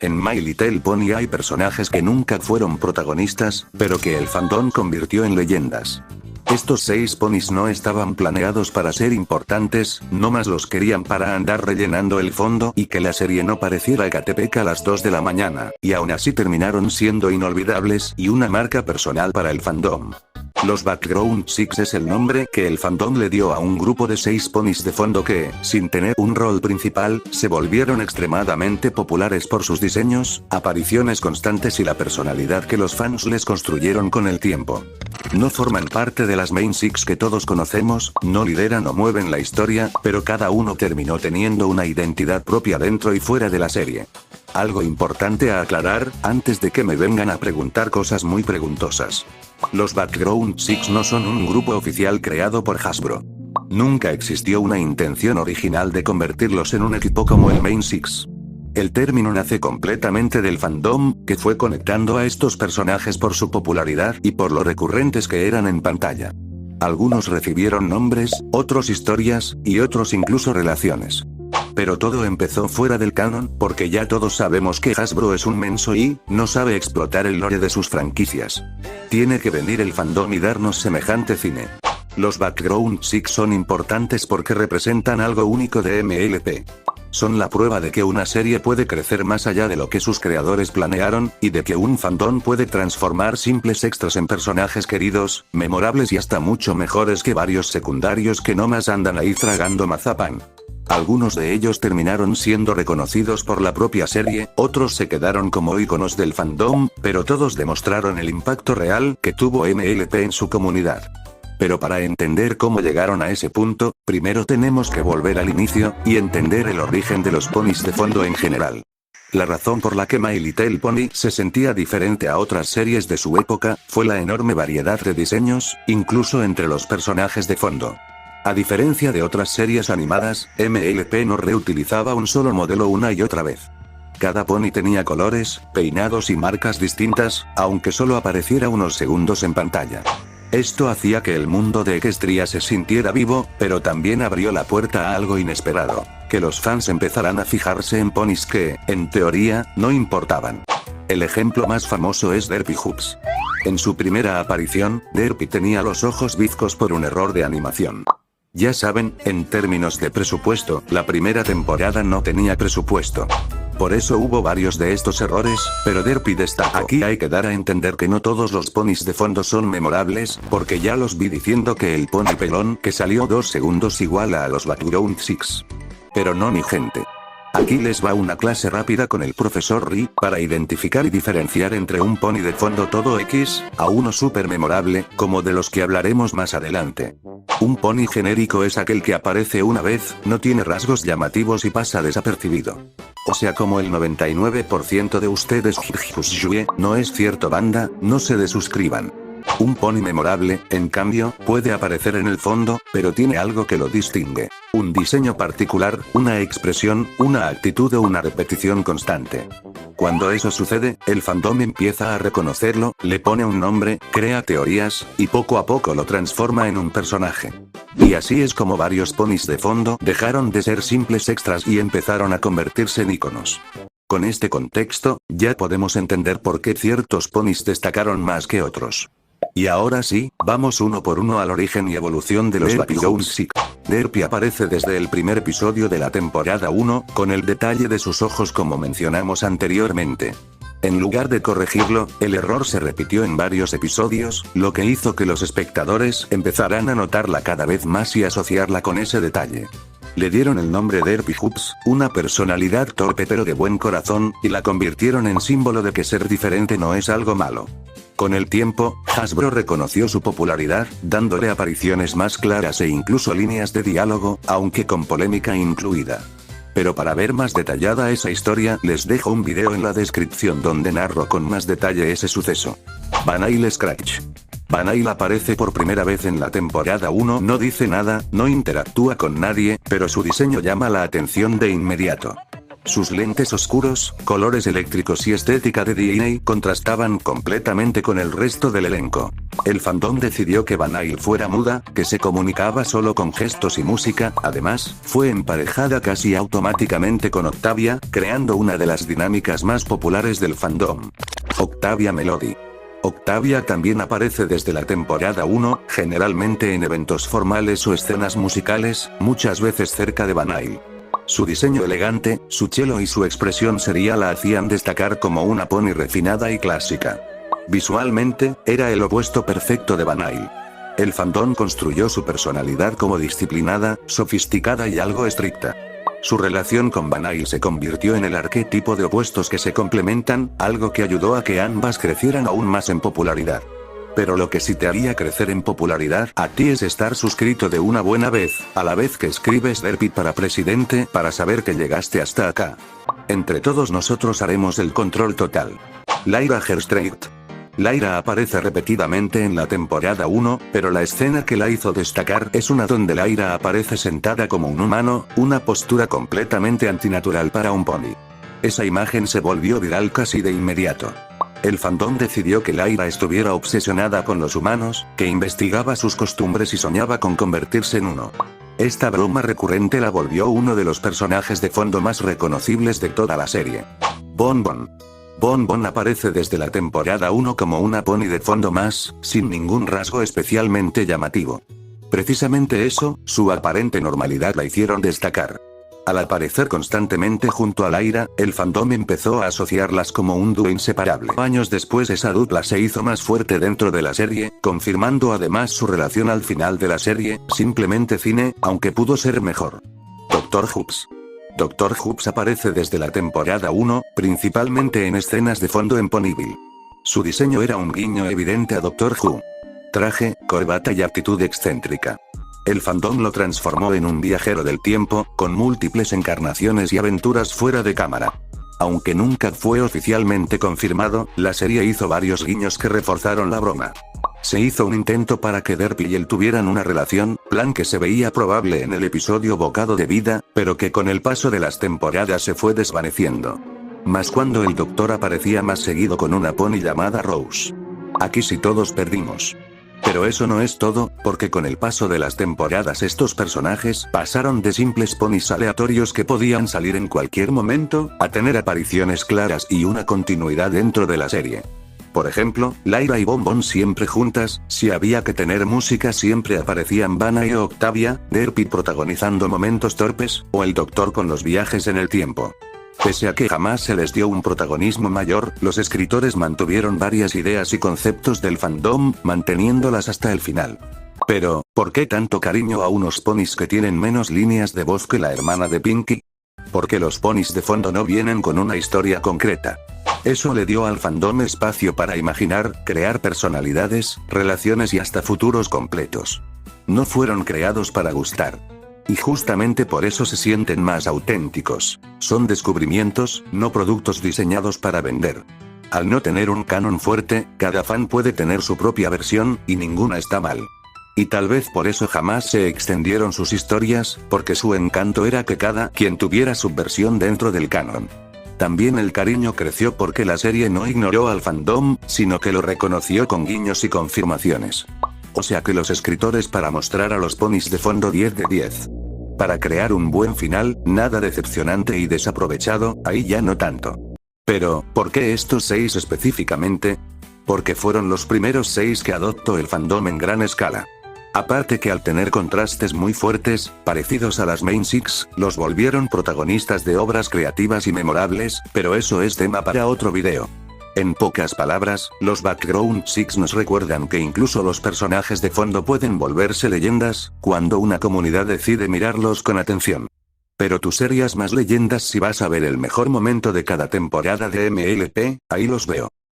En My Little Pony hay personajes que nunca fueron protagonistas, pero que el fandom convirtió en leyendas. Estos 6 ponis no estaban planeados para ser importantes, nomás los querían para andar rellenando el fondo y que la serie no pareciera Ecatepec a las 2 de la mañana, y aún así terminaron siendo inolvidables y una marca personal para el fandom. Los Background Six es el nombre que el fandom le dio a un grupo de 6 ponis de fondo que, sin tener un rol principal, se volvieron extremadamente populares por sus diseños, apariciones constantes y la personalidad que los fans les construyeron con el tiempo. No forman parte de las Main Six que todos conocemos, no lideran o mueven la historia, pero cada uno terminó teniendo una identidad propia dentro y fuera de la serie. Algo importante a aclarar, antes de que me vengan a preguntar cosas muy preguntosas. Los Background Six no son un grupo oficial creado por Hasbro. Nunca existió una intención original de convertirlos en un equipo como el Main Six. El término nace completamente del fandom, que fue conectando a estos personajes por su popularidad y por lo recurrentes que eran en pantalla. Algunos recibieron nombres, otros historias, y otros incluso relaciones. Pero todo empezó fuera del canon, porque ya todos sabemos que Hasbro es un menso y no sabe explotar el lore de sus franquicias. Tiene que venir el fandom y darnos semejante cine. Los Background Six son importantes porque representan algo único de MLP. Son la prueba de que una serie puede crecer más allá de lo que sus creadores planearon, y de que un fandom puede transformar simples extras en personajes queridos, memorables y hasta mucho mejores que varios secundarios que nomás andan ahí tragando mazapán. Algunos de ellos terminaron siendo reconocidos por la propia serie, otros se quedaron como íconos del fandom, pero todos demostraron el impacto real que tuvo MLP en su comunidad. Pero para entender cómo llegaron a ese punto, primero tenemos que volver al inicio, y entender el origen de los ponis de fondo en general. La razón por la que My Little Pony se sentía diferente a otras series de su época, fue la enorme variedad de diseños, incluso entre los personajes de fondo. A diferencia de otras series animadas, MLP no reutilizaba un solo modelo una y otra vez. Cada pony tenía colores, peinados y marcas distintas, aunque solo apareciera unos segundos en pantalla. Esto hacía que el mundo de Equestria se sintiera vivo, pero también abrió la puerta a algo inesperado, que los fans empezaran a fijarse en ponis que, en teoría, no importaban. El ejemplo más famoso es Derpy Hoops. En su primera aparición, Derpy tenía los ojos bizcos por un error de animación. Ya saben, en términos de presupuesto, la primera temporada no tenía presupuesto. Por eso hubo varios de estos errores, pero Derpy destacó. Aquí hay que dar a entender que no todos los ponis de fondo son memorables, porque ya los vi diciendo que el pony pelón que salió 2 segundos iguala a los Background Six. Pero no, mi gente. Aquí les va una clase rápida con el profesor Ri, para identificar y diferenciar entre un pony de fondo todo X, a uno súper memorable, como de los que hablaremos más adelante. Un pony genérico es aquel que aparece una vez, no tiene rasgos llamativos y pasa desapercibido. O sea, como el 99% de ustedes. ¿No es cierto, banda? No se desuscriban. Un pony memorable, en cambio, puede aparecer en el fondo, pero tiene algo que lo distingue. Un diseño particular, una expresión, una actitud o una repetición constante. Cuando eso sucede, el fandom empieza a reconocerlo, le pone un nombre, crea teorías, y poco a poco lo transforma en un personaje. Y así es como varios ponis de fondo dejaron de ser simples extras y empezaron a convertirse en iconos. Con este contexto, ya podemos entender por qué ciertos ponis destacaron más que otros. Y ahora sí, vamos uno por uno al origen y evolución de los Background Six. Derpy aparece desde el primer episodio de la temporada 1, con el detalle de sus ojos como mencionamos anteriormente. En lugar de corregirlo, el error se repitió en varios episodios, lo que hizo que los espectadores empezaran a notarla cada vez más y asociarla con ese detalle. Le dieron el nombre de Derpy Hoops, una personalidad torpe pero de buen corazón, y la convirtieron en símbolo de que ser diferente no es algo malo. Con el tiempo, Hasbro reconoció su popularidad, dándole apariciones más claras e incluso líneas de diálogo, aunque con polémica incluida. Pero para ver más detallada esa historia, les dejo un video en la descripción donde narro con más detalle ese suceso. Vanille Scratch. Vanille aparece por primera vez en la temporada 1, no dice nada, no interactúa con nadie, pero su diseño llama la atención de inmediato. Sus lentes oscuros, colores eléctricos y estética de DNA contrastaban completamente con el resto del elenco. El fandom decidió que Vanille fuera muda, que se comunicaba solo con gestos y música, además, fue emparejada casi automáticamente con Octavia, creando una de las dinámicas más populares del fandom. Octavia Melody. Octavia también aparece desde la temporada 1, generalmente en eventos formales o escenas musicales, muchas veces cerca de Vanille. Su diseño elegante, su cello y su expresión seria la hacían destacar como una pony refinada y clásica. Visualmente, era el opuesto perfecto de Vanille. El fandom construyó su personalidad como disciplinada, sofisticada y algo estricta. Su relación con Vanille se convirtió en el arquetipo de opuestos que se complementan, algo que ayudó a que ambas crecieran aún más en popularidad. Pero lo que sí te haría crecer en popularidad a ti es estar suscrito de una buena vez, a la vez que escribes Derpy para presidente, para saber que llegaste hasta acá. Entre todos nosotros haremos el control total. Lyra Herstreit. Lyra aparece repetidamente en la temporada 1, pero la escena que la hizo destacar es una donde Lyra aparece sentada como un humano, una postura completamente antinatural para un pony. Esa imagen se volvió viral casi de inmediato. El fandom decidió que Lyra estuviera obsesionada con los humanos, que investigaba sus costumbres y soñaba con convertirse en uno. Esta broma recurrente la volvió uno de los personajes de fondo más reconocibles de toda la serie. Bon Bon. Bon Bon aparece desde la temporada 1 como una pony de fondo más, sin ningún rasgo especialmente llamativo. Precisamente eso, su aparente normalidad la hicieron destacar. Al aparecer constantemente junto a Lyra, el fandom empezó a asociarlas como un dúo inseparable. Años después esa dupla se hizo más fuerte dentro de la serie, confirmando además su relación al final de la serie, simplemente cine, aunque pudo ser mejor. Dr. Hoops. Dr. Hoops aparece desde la temporada 1, principalmente en escenas de fondo en Ponyville. Su diseño era un guiño evidente a Doctor Who. Traje, corbata y actitud excéntrica. El fandom lo transformó en un viajero del tiempo, con múltiples encarnaciones y aventuras fuera de cámara. Aunque nunca fue oficialmente confirmado, la serie hizo varios guiños que reforzaron la broma. Se hizo un intento para que Derpy y él tuvieran una relación, plan que se veía probable en el episodio Bocado de Vida, pero que con el paso de las temporadas se fue desvaneciendo. Más cuando el Doctor aparecía más seguido con una pony llamada Rose. Aquí sí todos perdimos. Pero eso no es todo, porque con el paso de las temporadas estos personajes pasaron de simples ponis aleatorios que podían salir en cualquier momento, a tener apariciones claras y una continuidad dentro de la serie. Por ejemplo, Lyra y Bon Bon siempre juntas, si había que tener música siempre aparecían Vanille o Octavia, Derpy protagonizando momentos torpes, o el Doctor con los viajes en el tiempo. Pese a que jamás se les dio un protagonismo mayor, los escritores mantuvieron varias ideas y conceptos del fandom, manteniéndolas hasta el final. Pero, ¿por qué tanto cariño a unos ponis que tienen menos líneas de voz que la hermana de Pinky? Porque los ponis de fondo no vienen con una historia concreta. Eso le dio al fandom espacio para imaginar, crear personalidades, relaciones y hasta futuros completos. No fueron creados para gustar. Y justamente por eso se sienten más auténticos. Son descubrimientos, no productos diseñados para vender. Al no tener un canon fuerte, cada fan puede tener su propia versión, y ninguna está mal. Y tal vez por eso jamás se extendieron sus historias, porque su encanto era que cada quien tuviera su versión dentro del canon. También el cariño creció porque la serie no ignoró al fandom, sino que lo reconoció con guiños y confirmaciones. O sea que los escritores para mostrar a los ponis de fondo 10 de 10. Para crear un buen final, nada decepcionante y desaprovechado, ahí ya no tanto. Pero, ¿por qué estos 6 específicamente? Porque fueron los primeros 6 que adoptó el fandom en gran escala. Aparte que al tener contrastes muy fuertes, parecidos a las Main Six, los volvieron protagonistas de obras creativas y memorables, pero eso es tema para otro video. En pocas palabras, los Background Six nos recuerdan que incluso los personajes de fondo pueden volverse leyendas, cuando una comunidad decide mirarlos con atención. Pero tú serías más leyendas si vas a ver el mejor momento de cada temporada de MLP, ahí los veo.